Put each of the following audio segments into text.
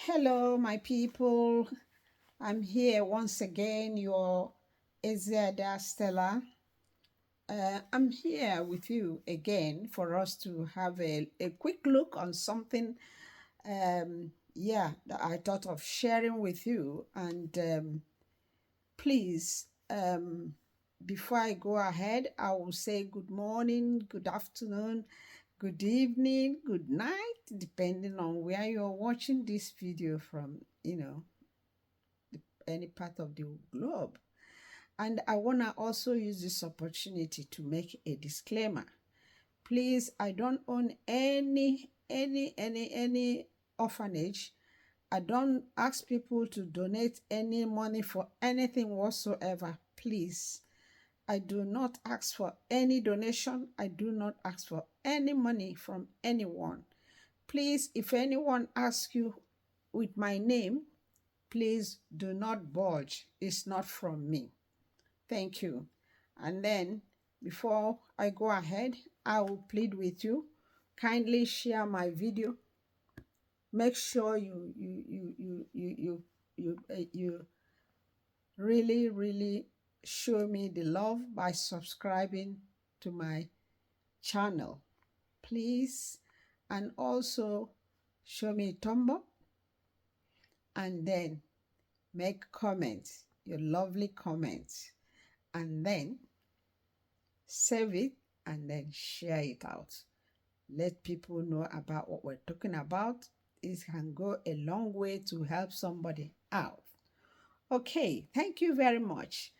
Hello, my people. I'm here once again, your Iziada Stella. I'm here with you again for us to have a quick look on something, that I thought of sharing with you. And please, before I go ahead, I will say good morning, good afternoon, good evening, good night, depending on where you're watching this video from, any part of the globe. And I want to also use this opportunity to make a disclaimer. Please, I don't own any orphanage. I don't ask people to donate any money for anything whatsoever. Please, I do not ask for any donation. I do not ask for any money from anyone. Please, if anyone asks you with my name, please do not budge. It's not from me. Thank you. And then, before I go ahead, I will plead with you. Kindly share my video. Make sure you really show me the love by subscribing to my channel, please. And also show me a thumb up, and then make comments, your lovely comments, and then save it and then share it out. Let people know about what we're talking about. It can go a long way to help somebody out. Okay, thank you very much.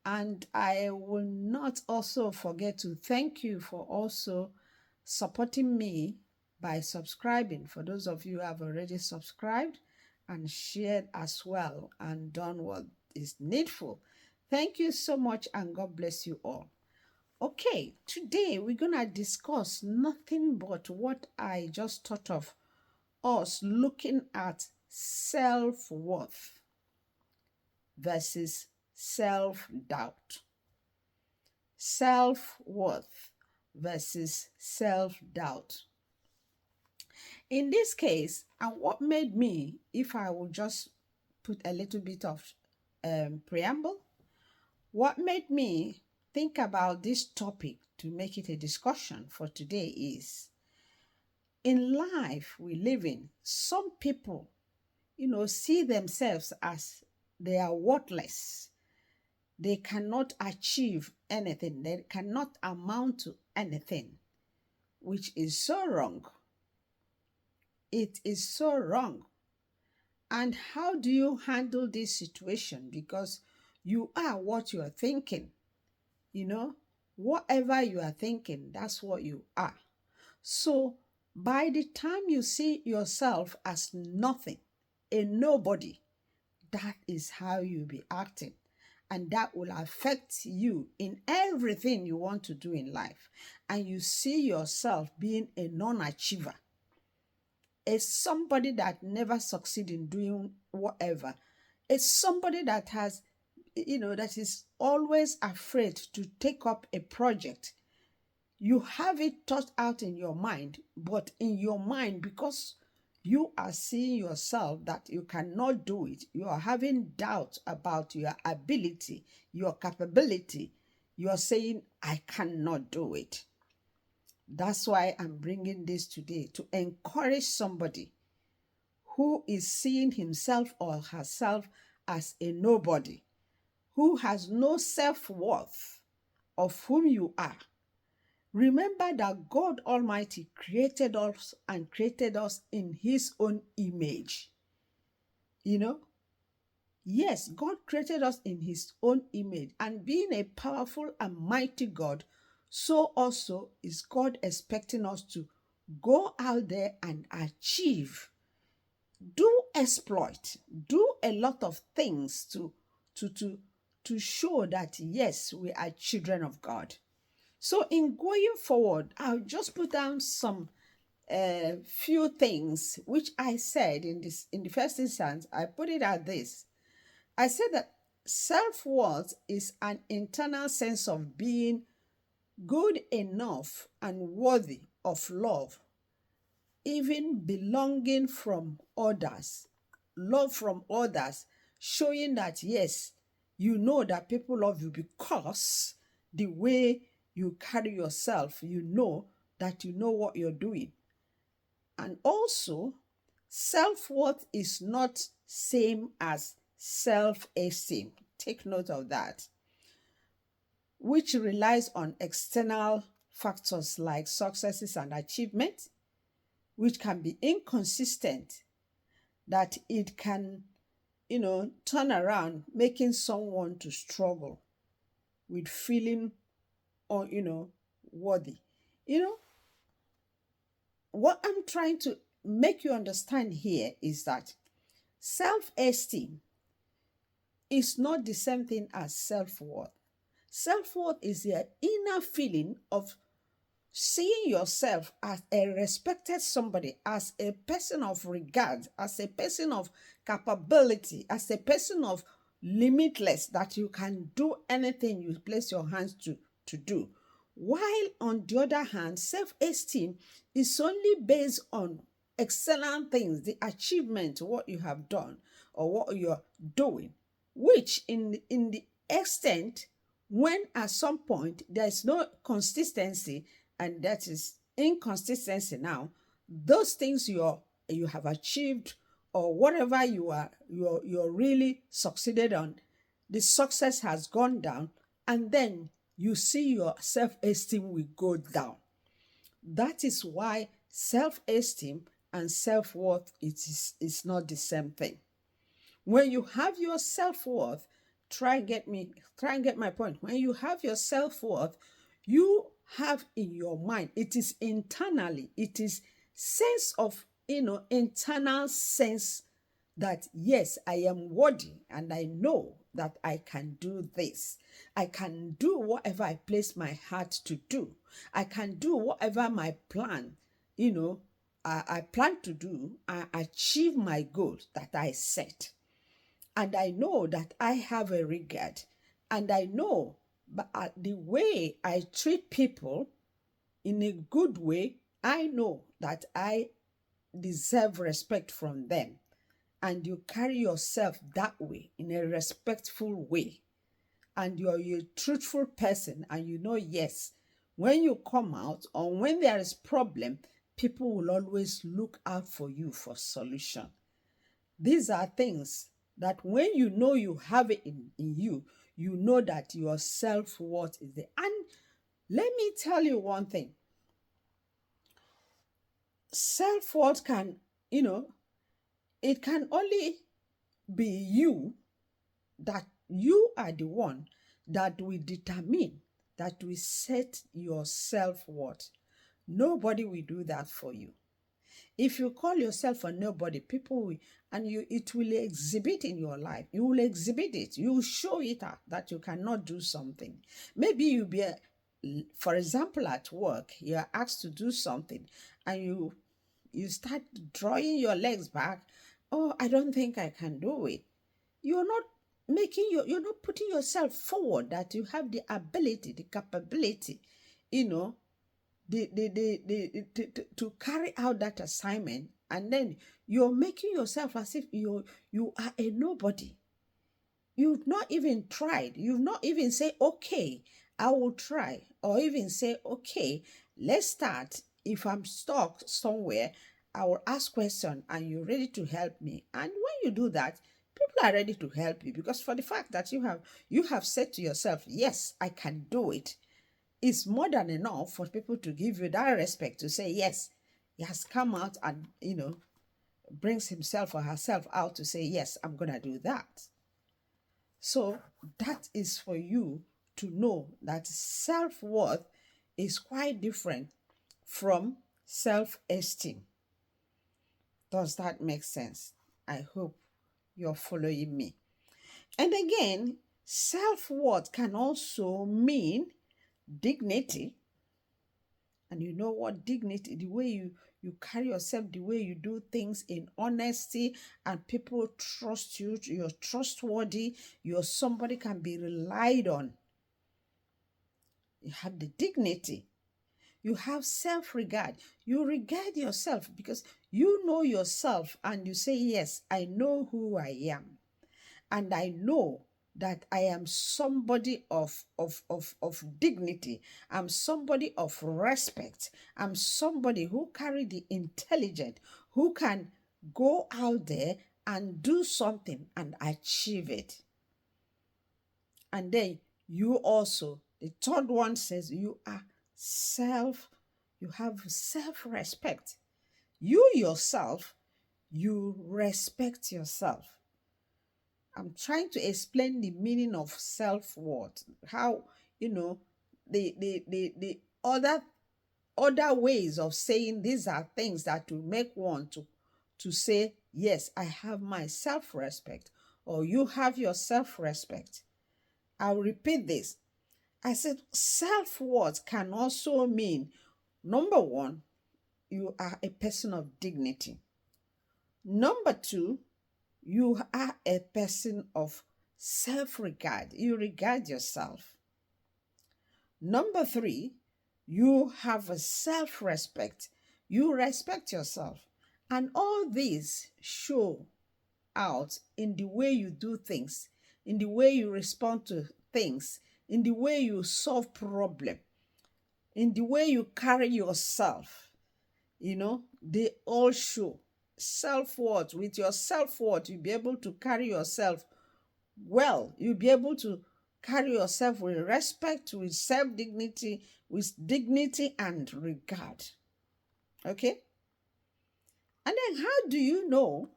And I will not also forget to thank you for also supporting me by subscribing. For those of you who have already subscribed and shared as well and done what is needful, thank you so much, and God bless you all. Okay, today we're going to discuss nothing but what I just thought of us looking at self-worth versus self-doubt. Self-worth versus self-doubt. In this case, and what made me, if I will just put a little bit of preamble, what made me think about this topic to make it a discussion for today is, in life we live in, some people, see themselves as they are worthless. They cannot achieve anything. They cannot amount to anything, which is so wrong. It is so wrong. And how do you handle this situation? Because you are what you are thinking. Whatever you are thinking, that's what you are. So by the time you see yourself as nothing, a nobody, that is how you'll be acting. And that will affect you in everything you want to do in life. And you see yourself being a non-achiever, as somebody that never succeed in doing whatever. It's somebody that has, that is always afraid to take up a project. You have it thought out in your mind, but in your mind, because you are seeing yourself that you cannot do it, you are having doubt about your ability, your capability. You are saying, I cannot do it. That's why I'm bringing this today, to encourage somebody who is seeing himself or herself as a nobody, who has no self-worth of whom you are. Remember that God Almighty created us and created us in His own image. Yes, God created us in His own image, and being a powerful and mighty God, so also is God expecting us to go out there and achieve, do exploit, do a lot of things to show that yes, we are children of God. So in going forward, I'll just put down some few things which I said in the first instance. I put it at this. I said that self-worth is an internal sense of being good enough and worthy of love, even belonging from others love from others, showing that yes, you know that people love you because the way you carry yourself, you know that you know what you're doing. And also, self-worth is not same as self-esteem. Take note of that, which relies on external factors like successes and achievement, which can be inconsistent, that it can, turn around, making someone to struggle with feeling or, worthy. You know, what I'm trying to make you understand here is that self-esteem is not the same thing as self-worth. Self-worth is the inner feeling of seeing yourself as a respected somebody, as a person of regard, as a person of capability, as a person of limitless, that you can do anything you place your hands to do. While on the other hand, self-esteem is only based on excellent things, the achievement, what you have done or what you're doing, which in the extent when at some point there is no consistency, and that is inconsistency now, those things you have achieved or whatever you're really succeeded on, the success has gone down, and then you see your self-esteem will go down. That is why self-esteem and self-worth is not the same thing. When you have your self-worth, try and get my point. When you have your self-worth, you have in your mind, it is internally, it is sense of, internal sense that yes, I am worthy and I know that I can do this. I can do whatever I place my heart to do. I can do whatever my plan, I plan to do. I achieve my goals that I set. And I know that I have a regard. And I know but the way I treat people in a good way, I know that I deserve respect from them. And you carry yourself that way in a respectful way. And you're a truthful person, and you know, yes, when you come out or when there is problem, people will always look out for you for solution. These are things that when you know you have it in you, you know that your self-worth is there. And let me tell you one thing. Self-worth can, it can only be you, that you are the one that will determine, that will set your self-worth. Nobody will do that for you. If you call yourself a nobody, people will, and it will exhibit in your life. You will exhibit it. You will show it out that you cannot do something. Maybe for example, at work, you are asked to do something, and you start drawing your legs back. Oh, I don't think I can do it. You're not you're not putting yourself forward that you have the ability, the capability, you know, to carry out that assignment, and then you're making yourself as if you are a nobody. You've not even tried. You've not even say, okay, I will try, or even say, okay, let's start. If I'm stuck somewhere, I will ask question, and you're ready to help me. And when you do that, people are ready to help you, because for the fact that you have said to yourself, yes, I can do it, is more than enough for people to give you that respect, to say, yes, he has come out and, brings himself or herself out to say, yes, I'm going to do that. So that is for you to know that self-worth is quite different from self-esteem. Does that make sense? I hope you're following me. And again, self-worth can also mean dignity. And you know what dignity, the way you carry yourself, the way you do things in honesty, and people trust you, you're trustworthy, you're somebody can be relied on. You have the dignity. You have self-regard. You regard yourself because You know yourself and you say, yes, I know who I am. And I know that I am somebody of dignity. I'm somebody of respect. I'm somebody who carry the intelligent, who can go out there and do something and achieve it. And then you also, the third one says you are you have self-respect. You yourself, you respect yourself. I'm trying to explain the meaning of self-worth. How, you know, the other ways of saying these are things that will make one to say, yes, I have my self-respect, or you have your self-respect. I'll repeat this. I said self-worth can also mean, number one, you are a person of dignity. Number two, you are a person of self regard. You regard yourself. Number three, you have a self respect. You respect yourself. And all these show out in the way you do things, in the way you respond to things, in the way you solve problems, in the way you carry yourself. They all show self-worth. With your self-worth, you'll be able to carry yourself well. You'll be able to carry yourself with respect, with self-dignity, with dignity and regard. Okay? And then how do you know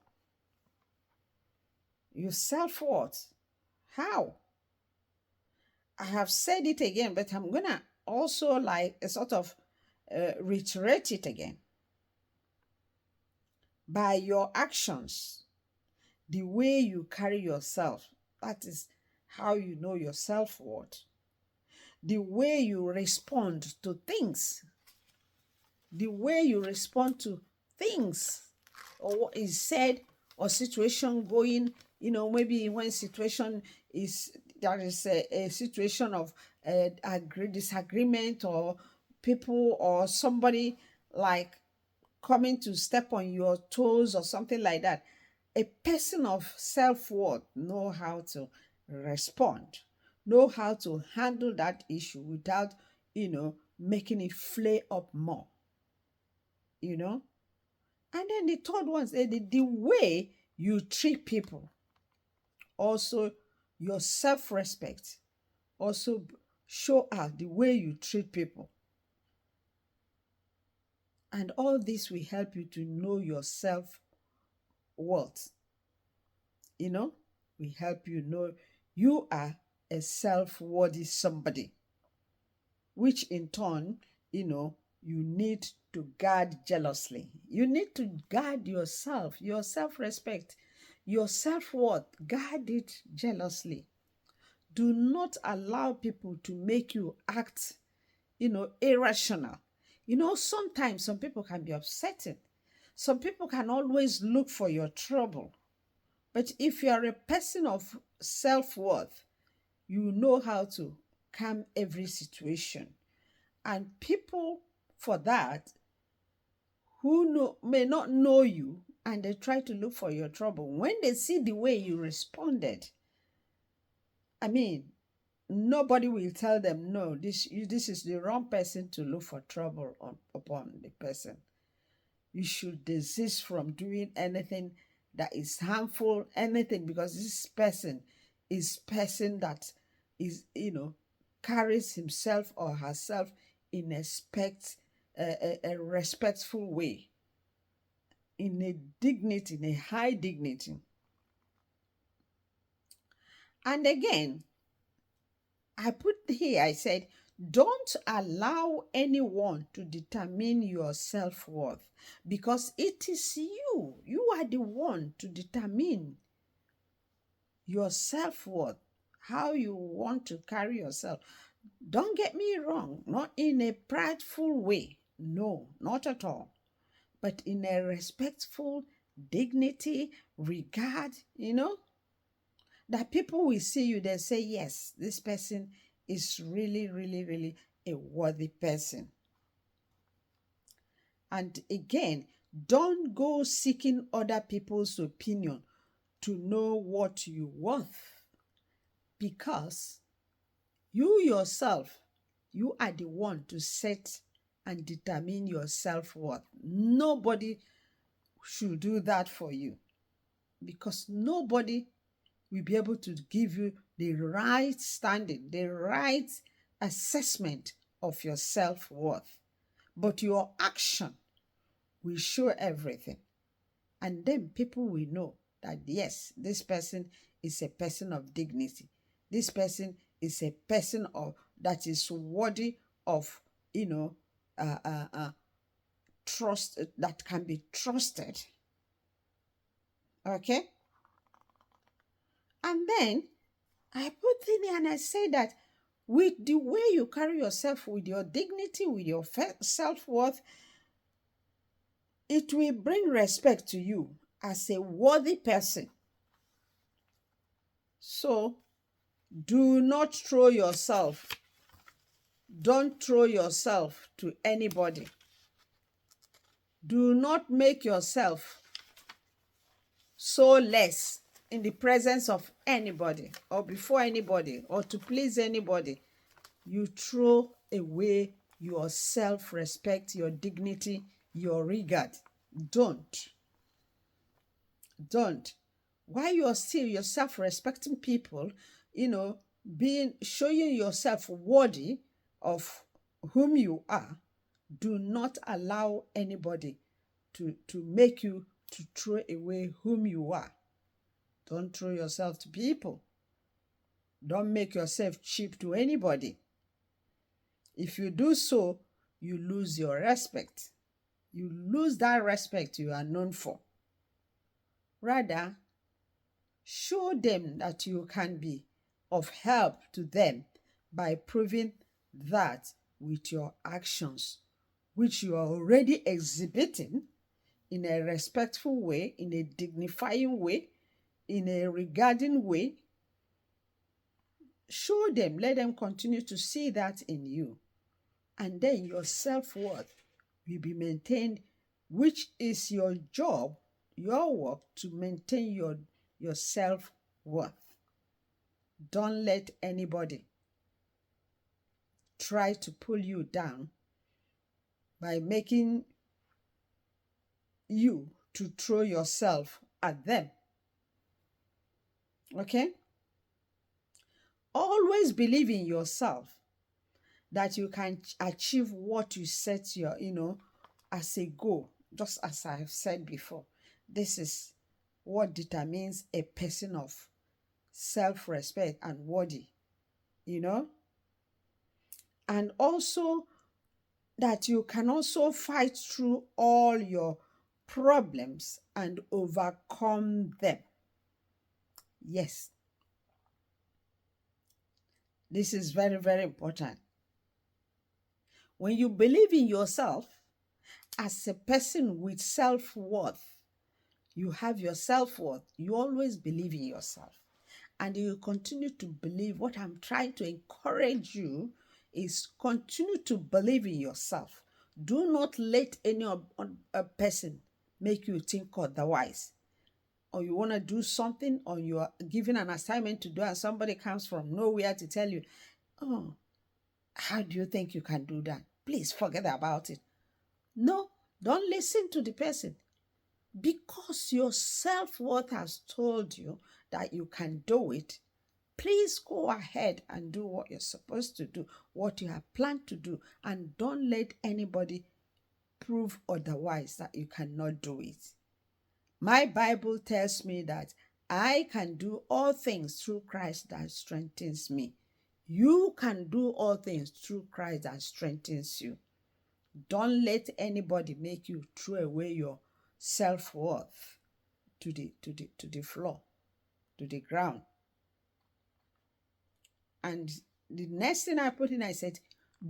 your self-worth? How? I have said it again, but I'm gonna also like a sort of reiterate it again. By your actions, the way you carry yourself, that is how you know your self-worth. The way you respond to things, the way you respond to things, or what is said, or situation going, maybe when situation is, there is a situation of disagreement, or people or somebody like coming to step on your toes or something like that. A person of self-worth know how to respond, know how to handle that issue without, making it flare up more, And then the third one is the way you treat people. Also, your self-respect also show out the way you treat people. And all this will help you to know your self-worth. We help you know you are a self-worthy somebody, which in turn, you need to guard jealously. You need to guard yourself, your self-respect, your self-worth. Guard it jealously. Do not allow people to make you act, irrational. Sometimes some people can be upsetting. Some people can always look for your trouble. But if you are a person of self-worth, you know how to calm every situation. And people for that who may not know you and they try to look for your trouble, when they see the way you responded, nobody will tell them, no, this is the wrong person to look for trouble upon the person. You should desist from doing anything that is harmful, anything, because this person that is, carries himself or herself in a respectful way, in a dignity, in a high dignity. And again, I put here, I said, don't allow anyone to determine your self-worth, because it is you. You are the one to determine your self-worth, how you want to carry yourself. Don't get me wrong, not in a prideful way. No, not at all. But in a respectful, dignity, regard, that people will see you, they say, yes, this person is really, really, really a worthy person. And again, Don't go seeking other people's opinion to know what you're worth, because you yourself, you are the one to set and determine your self-worth. Nobody should do that for you, because nobody will be able to give you the right standing, the right assessment of your self-worth. But your action will show everything. And then people will know that, yes, this person is a person of dignity. This person is a person of that is worthy of, you know, trust, that can be trusted. Okay? And then I put in there and I say that with the way you carry yourself, with your dignity, with your self-worth, it will bring respect to you as a worthy person. So do not throw yourself. Don't throw yourself to anybody. Do not make yourself so less in the presence of anybody or before anybody or to please anybody. You throw away your self-respect, your dignity, your regard. Don't. While you're still your self-respecting people, showing yourself worthy of whom you are, do not allow anybody to make you to throw away whom you are. Don't throw yourself to people. Don't make yourself cheap to anybody. If you do so, you lose your respect. You lose that respect you are known for. Rather, show them that you can be of help to them by proving that with your actions, which you are already exhibiting in a respectful way, in a dignifying way, in a regarding way. Show them, let them continue to see that in you. And then your self-worth will be maintained, which is your job, your work, to maintain your self-worth. Don't let anybody try to pull you down by making you to throw yourself at them. Okay? Always believe in yourself that you can achieve what you set your, as a goal. Just as I have said before, this is what determines a person of self-respect and worthy, and also that you can also fight through all your problems and overcome them. Yes, this is very, very important. When you believe in yourself as a person with self-worth, you have your self-worth, you always believe in yourself, and you continue to believe. What I'm trying to encourage you is continue to believe in yourself. Do not let any a person make you think otherwise. Or you want to do something, or you are given an assignment to do, and somebody comes from nowhere to tell you, oh, how do you think you can do that? Please forget about it. No, don't listen to the person. Because your self-worth has told you that you can do it, please go ahead and do what you're supposed to do, what you have planned to do, and don't let anybody prove otherwise, that you cannot do it. My Bible tells me that I can do all things through Christ that strengthens me. You can do all things through Christ that strengthens you. Don't let anybody make you throw away your self-worth to the floor, to the ground. And the next thing I put in, I said,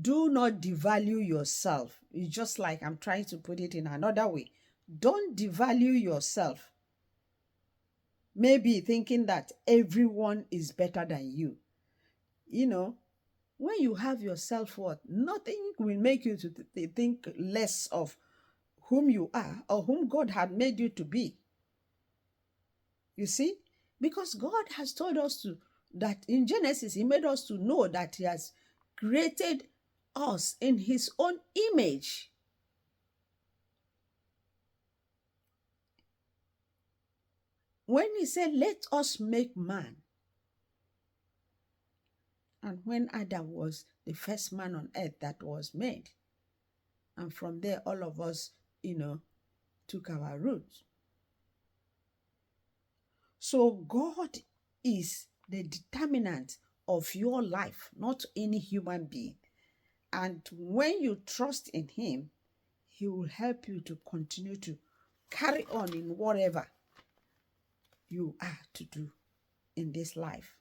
do not devalue yourself. It's just like I'm trying to put it in another way. Don't devalue yourself. Maybe thinking that everyone is better than you. When you have your self-worth, nothing will make you to think less of whom you are or whom God had made you to be. You see? Because God has told us that in Genesis, He made us to know that He has created us in His own image. When He said, let us make man, and when Adam was the first man on earth that was made, and from there, all of us, took our roots. So God is the determinant of your life, not any human being. And when you trust in Him, He will help you to continue to carry on in whatever you are to do in this life.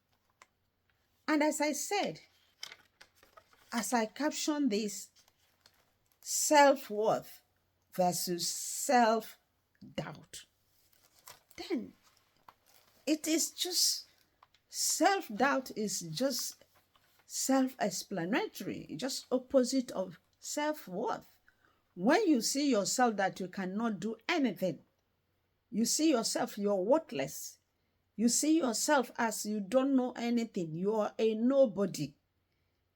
And as I said, as I caption this, self-worth versus self-doubt, then it is just, self-doubt is just self-explanatory, just opposite of self-worth. When you see yourself that you cannot do anything, you see yourself you're worthless, you see yourself as you don't know anything, you are a nobody,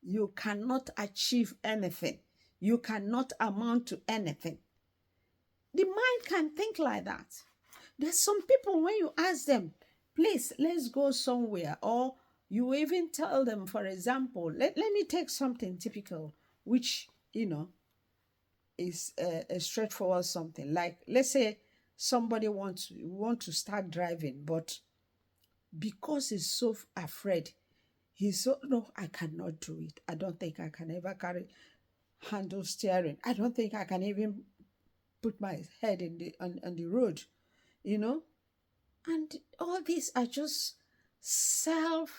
you cannot achieve anything, you cannot amount to anything. The mind can think like that. There's some people, when you ask them, please, let's go somewhere, or you even tell them, for example, let me take something typical, which, is a straightforward something. Like, let's say somebody want to start driving, but because he's so afraid, he's so, no, I cannot do it. I don't think I can ever handle steering. I don't think I can even put my head on the road, And all these are just self-doubt.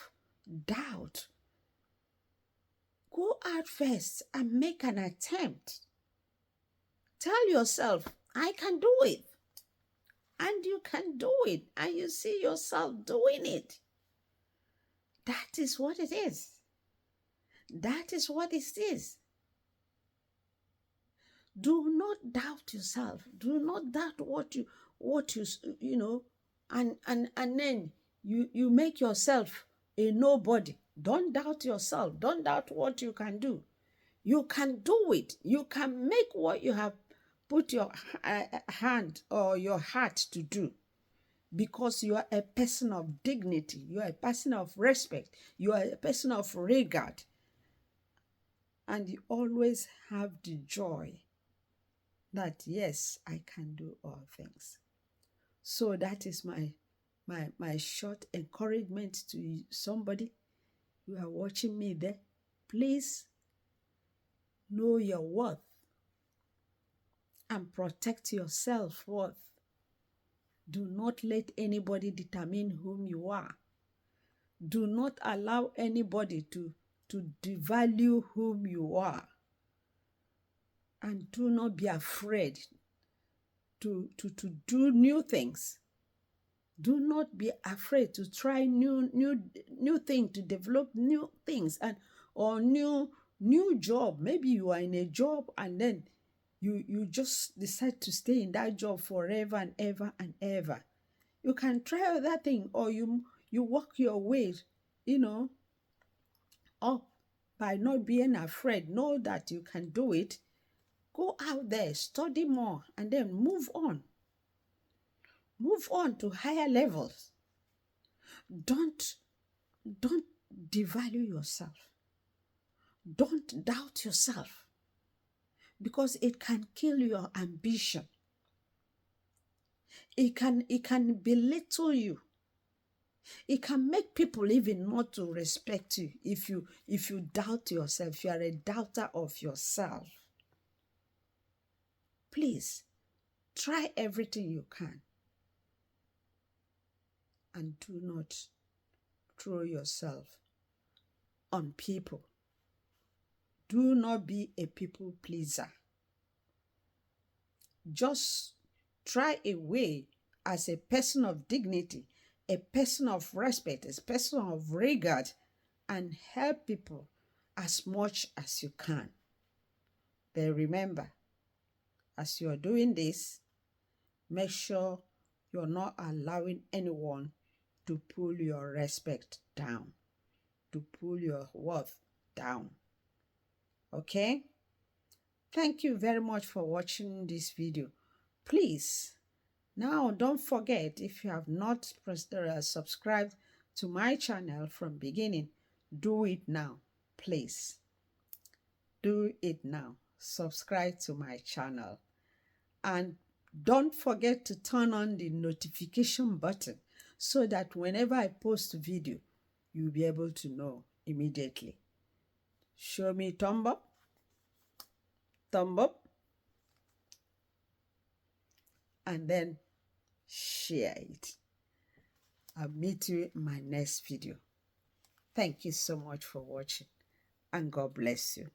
Go out first and make an attempt. Tell yourself, I can do it. And you can do it. And you see yourself doing it. That is what it is. That is what it is. Do not doubt yourself. Do not doubt what you and then you make yourself a nobody. Don't doubt yourself. Don't doubt what you can do. You can do it. You can make what you have put your hand or your heart to do, because you are a person of dignity. You are a person of respect. You are a person of regard. And you always have the joy that, yes, I can do all things. So that is my short encouragement to somebody. You are watching me there. Please know your worth and protect your self-worth. Do not let anybody determine whom you are. Do not allow anybody to devalue whom you are. And do not be afraid to do new things. Do not be afraid to try new things, to develop new things, or new job. Maybe you are in a job and then you just decide to stay in that job forever and ever and ever. You can try other thing, or you work your way, up by not being afraid. Know that you can do it. Go out there, study more, and then move on. Move on to higher levels. Don't devalue yourself. Don't doubt yourself, because it can kill your ambition. It can belittle you. It can make people even not to respect you if you doubt yourself. If you are a doubter of yourself, please try everything you can, and do not throw yourself on people. Do not be a people pleaser. Just try a way as a person of dignity, a person of respect, a person of regard, and help people as much as you can. But remember, as you're doing this, make sure you're not allowing anyone to pull your respect down, to pull your worth down. Okay? Thank you very much for watching this video. Please, now don't forget, if you have not subscribed to my channel from beginning, do it now. Please, do it now. Subscribe to my channel. And don't forget to turn on the notification button so that whenever I post a video, you'll be able to know immediately. Show me thumb up, and then share it. I'll meet you in my next video. Thank you so much for watching, and God bless you.